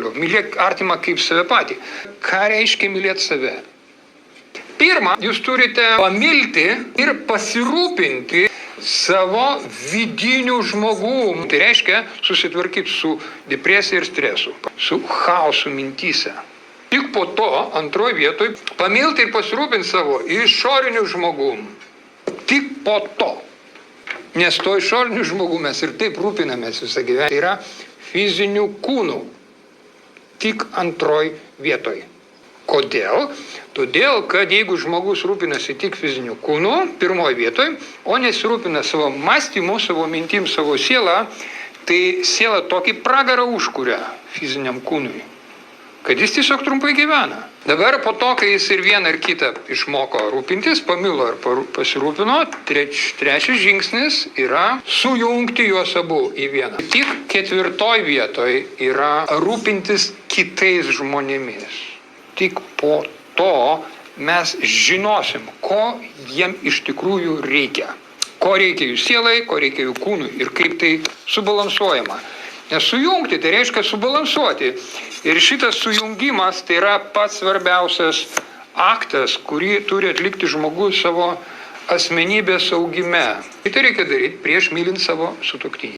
toliau. Mylėk artimą kaip save patį. Ką reiškia mylėti save? Pirma, jūs turite pamilti ir pasirūpinti savo vidiniu žmogum. Tai reiškia susitvarkyti su depresija ir stresu, su chaosu mintyse. Tik po to, antroji vietoj, pamilti ir pasirūpinti savo išoriniu žmogum. Tik po to. Nes to išoriniu žmogum mes ir taip rūpinamės visą gyvenimą. Tai yra fizinių kūnų. Tik antroji vietoj. Kodėl? Todėl, kad jeigu žmogus rūpinasi tik fiziniu kūnu, pirmoji vietoj, o nesirūpina savo mąstymu, savo mintim, savo sielą, tai siela tokį pragarą užkuria fiziniam kūnui, kad jis tiesiog trumpai gyvena. Dabar po to, kai jis ir vieną ir kitą išmoko rūpintis, pamilo ir pasirūpino, trečias žingsnis yra sujungti juos abu į vieną. Tik ketvirtoj vietoj yra rūpintis kitais žmonėmis. Tik po to mes žinosim, ko jiem iš tikrųjų reikia. Ko reikia jų sielai, ko reikia jų kūnui ir kaip tai subalansuojama. Nes sujungti tai reiškia subalansuoti. Ir šitas sujungimas tai yra pats svarbiausias aktas, kurį turi atlikti žmogus savo asmenybės augime. Tai reikia daryti prieš mylint savo sutuoktinį.